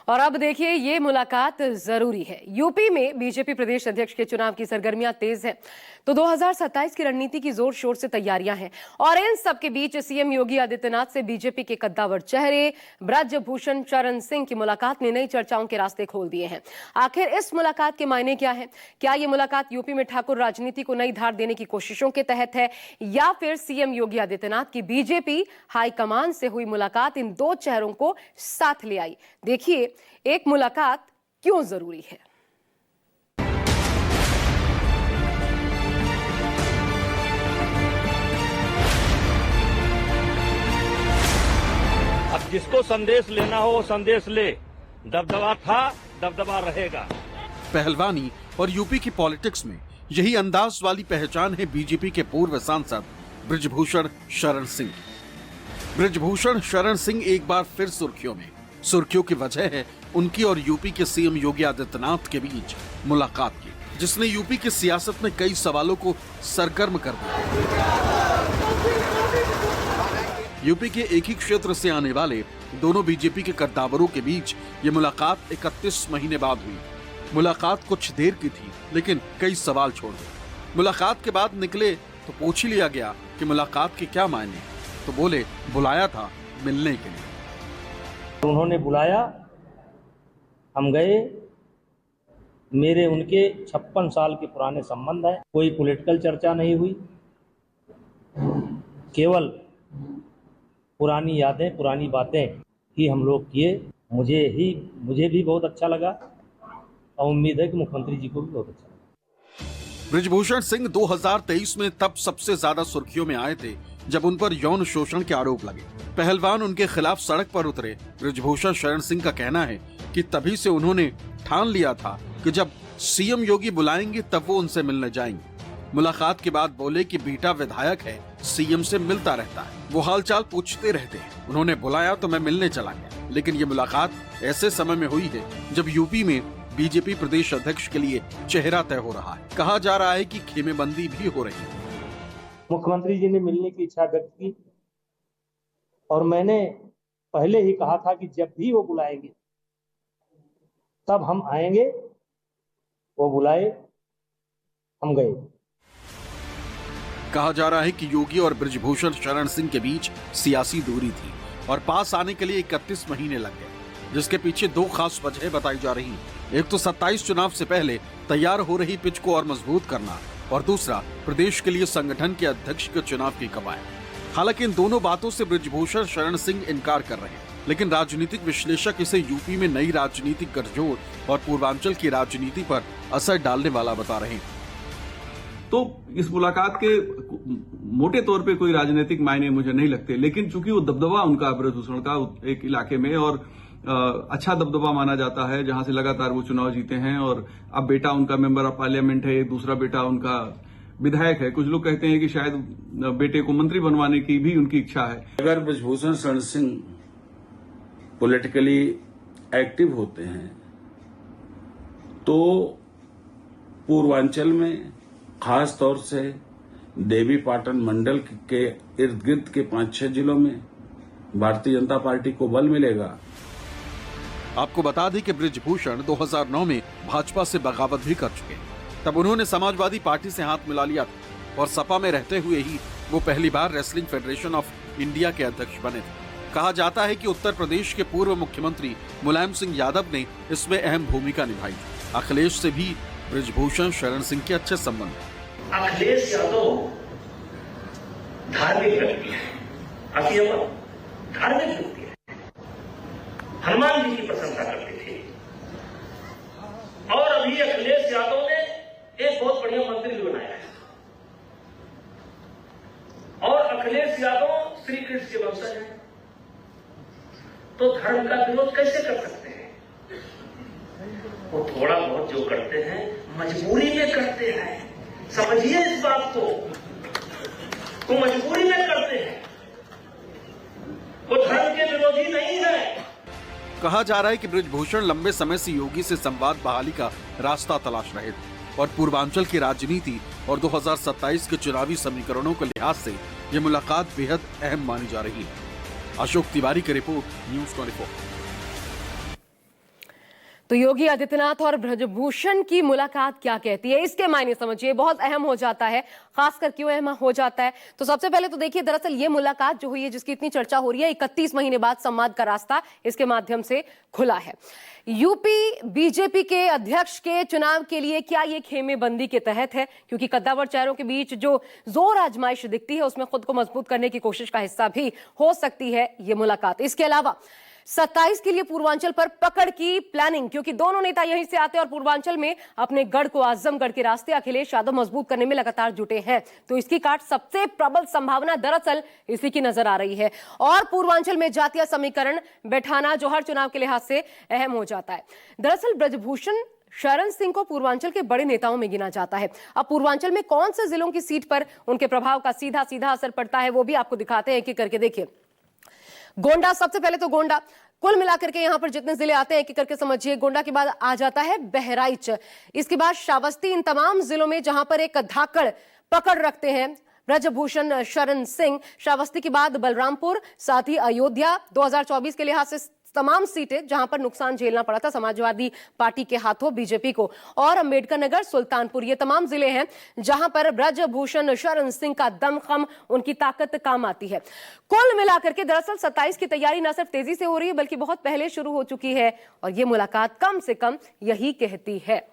और अब देखिए ये मुलाकात जरूरी है। यूपी में बीजेपी प्रदेश अध्यक्ष के चुनाव की सरगर्मियां तेज है तो 2027 की रणनीति की जोर शोर से तैयारियां हैं और इन सबके बीच सीएम योगी आदित्यनाथ से बीजेपी के कद्दावर चेहरे ब्रजभूषण शरण सिंह की मुलाकात ने नई चर्चाओं के रास्ते खोल दिए हैं। आखिर इस मुलाकात के मायने क्या है? क्या ये मुलाकात यूपी में ठाकुर राजनीति को नई धार देने की कोशिशों के तहत है या फिर सीएम योगी आदित्यनाथ की बीजेपी हाईकमान से हुई मुलाकात इन दो चेहरों को साथ ले आई? देखिए एक मुलाकात क्यों जरूरी है। अब जिसको संदेश लेना हो वो संदेश ले। दबदबा था, दबदबा रहेगा। पहलवानी और यूपी की पॉलिटिक्स में यही अंदाज वाली पहचान है बीजेपी के पूर्व सांसद ब्रजभूषण शरण सिंह। ब्रजभूषण शरण सिंह एक बार फिर सुर्खियों में। सुर्खियों की वजह है उनकी और यूपी के सीएम योगी आदित्यनाथ के बीच मुलाकात की, जिसने यूपी की सियासत में कई सवालों को सरगर्म कर दिया। यूपी के एक ही क्षेत्र से आने वाले दोनों बीजेपी के कद्दावरों के बीच ये मुलाकात 31 महीने बाद हुई। मुलाकात कुछ देर की थी लेकिन कई सवाल छोड़ गए। मुलाकात के बाद निकले तो पूछ ही लिया गया कि मुलाकात के क्या मायने, तो बोले बुलाया था मिलने के लिए। उन्होंने बुलाया, हम गए। मेरे उनके 56 साल के पुराने संबंध है। कोई पॉलिटिकल चर्चा नहीं हुई, केवल पुरानी यादें, पुरानी बातें ही हम लोग किए। मुझे भी बहुत अच्छा लगा और उम्मीद है कि मुख्यमंत्री जी को भी बहुत अच्छा लगा। ब्रजभूषण सिंह 2023 में तब सबसे ज्यादा सुर्खियों में आए थे जब उन पर यौन शोषण के आरोप लगे। पहलवान उनके खिलाफ सड़क पर उतरे। ब्रजभूषण शरण सिंह का कहना है कि तभी से उन्होंने ठान लिया था कि जब सीएम योगी बुलाएंगे तब वो उनसे मिलने जाएंगे। मुलाकात के बाद बोले कि बेटा विधायक है, सीएम से मिलता रहता है, वो हालचाल पूछते रहते हैं। उन्होंने बुलाया तो मैं मिलने चला गया। लेकिन ये मुलाकात ऐसे समय में हुई है जब यूपी में बीजेपी प्रदेश अध्यक्ष के लिए चेहरा तय हो रहा है। कहा जा रहा है कि खेमेबंदी भी हो रही है। मुख्यमंत्री जी ने मिलने की इच्छा व्यक्त की और मैंने पहले ही कहा था कि जब भी वो बुलाएंगे तब हम आएंगे। वो बुलाए, हम गए। कहा जा रहा है कि योगी और ब्रजभूषण शरण सिंह के बीच सियासी दूरी थी और पास आने के लिए 31 महीने लग गए, जिसके पीछे दो खास वजह बताई जा रही हैं। एक तो 27 चुनाव से पहले तैयार हो रही पिच को और मजबूत करना और दूसरा प्रदेश के लिए संगठन के अध्यक्ष के चुनाव की कवायद। हालांकि इन दोनों बातों से ब्रजभूषण शरण सिंह इनकार कर रहे हैं, लेकिन राजनीतिक विश्लेषक इसे यूपी में नई राजनीतिक गठजोड़ और पूर्वांचल की राजनीति पर असर डालने वाला बता रहे हैं। तो इस मुलाकात के मोटे तौर पे कोई राजनीतिक मायने मुझे नहीं लगते, लेकिन चूंकि वो दबदबा उनका ब्रजभूषण का एक इलाके में और अच्छा दबदबा माना जाता है, जहां से लगातार वो चुनाव जीते हैं और अब बेटा उनका मेंबर ऑफ पार्लियामेंट है, दूसरा बेटा उनका विधायक है। कुछ लोग कहते हैं कि शायद बेटे को मंत्री बनवाने की भी उनकी इच्छा है। अगर ब्रजभूषण शरण सिंह पॉलिटिकली एक्टिव होते हैं तो पूर्वांचल में खास तौर से देवी पाटन मंडल के इर्द गिर्द के 5-6 जिलों में भारतीय जनता पार्टी को बल मिलेगा। आपको बता दें कि ब्रजभूषण 2009 में भाजपा से बगावत भी कर चुके हैं। तब उन्होंने समाजवादी पार्टी से हाथ मिला लिया और सपा में रहते हुए ही वो पहली बार रेसलिंग फेडरेशन ऑफ इंडिया के अध्यक्ष बने थे। कहा जाता है कि उत्तर प्रदेश के पूर्व मुख्यमंत्री मुलायम सिंह यादव ने इसमें अहम भूमिका निभाई। अखिलेश से भी ब्रजभूषण शरण सिंह के अच्छे संबंध हैं। अखिलेश यादव धार्मिक व्यक्ति है, धार्मिक व्यक्ति है, हनुमान जी की प्रशंसा करते थे और अभी अखिलेश यादव ने एक बहुत बढ़िया मंत्री भी बनाया है और अखिलेश यादव श्री कृष्ण के वंशज हैं, तो धर्म का विरोध कैसे कर सकते हैं? वो थोड़ा बहुत जो करते हैं मजबूरी में करते हैं। समझिए इस बात को, वो मजबूरी में करते हैं, वो धर्म के विरोधी नहीं है। कहा जा रहा है कि ब्रजभूषण लंबे समय से योगी से संवाद बहाली का रास्ता तलाश रहे थे और पूर्वांचल की राजनीति और 2027 के चुनावी समीकरणों के लिहाज से ये मुलाकात बेहद अहम मानी जा रही है। अशोक तिवारी की रिपोर्ट, न्यूज़ 24। तो योगी आदित्यनाथ और ब्रजभूषण की मुलाकात क्या कहती है, इसके मायने समझिए बहुत अहम हो जाता है। खासकर क्यों अहम हो जाता है, तो सबसे पहले तो देखिए, दरअसल ये मुलाकात जो हुई है, जिसकी इतनी चर्चा हो रही है, 31 महीने बाद संवाद का रास्ता इसके माध्यम से खुला है। यूपी बीजेपी के अध्यक्ष के चुनाव के लिए क्या ये खेमेबंदी के तहत है, क्योंकि कद्दावर चेहरों के बीच जो जोर आजमाइश दिखती है, उसमें खुद को मजबूत करने की कोशिश का हिस्सा भी हो सकती है ये मुलाकात। इसके अलावा 27 के लिए पूर्वांचल पर पकड़ की प्लानिंग, क्योंकि दोनों नेता यहीं से आते हैं और पूर्वांचल में अपने गढ़ को, आजमगढ़ के रास्ते अखिलेश यादव मजबूत करने में लगातार जुटे हैं। तो इसकी काट सबसे प्रबल संभावना दरअसल इसी की नजर आ रही है। और पूर्वांचल में जातीय समीकरण बैठाना जो हर चुनाव के लिहाज से अहम हो जाता है। दरअसल ब्रजभूषण शरण सिंह को पूर्वांचल के बड़े नेताओं में गिना जाता है। अब पूर्वांचल में कौन से जिलों की सीट पर उनके प्रभाव का सीधा सीधा असर पड़ता है, वो भी आपको दिखाते हैं कि करके देखिए। गोंडा, सबसे पहले तो गोंडा, कुल मिलाकर के यहां पर जितने जिले आते हैं, एक करके समझिए। गोंडा के बाद आ जाता है बहराइच, इसके बाद श्रावस्ती। इन तमाम जिलों में जहां पर एक धाकड़ पकड़ रखते हैं ब्रजभूषण शरण सिंह। श्रावस्ती के बाद बलरामपुर, साथ ही अयोध्या। 2024 के लिहाज से तमाम सीटें जहां पर नुकसान झेलना पड़ा था समाजवादी पार्टी के हाथों बीजेपी को, और अंबेडकर नगर, सुल्तानपुर, ये तमाम जिले हैं जहां पर ब्रजभूषण शरण सिंह का दमखम, उनकी ताकत काम आती है। कुल मिलाकर के दरअसल 27 की तैयारी न सिर्फ तेजी से हो रही है, बल्कि बहुत पहले शुरू हो चुकी है, और ये मुलाकात कम से कम यही कहती है।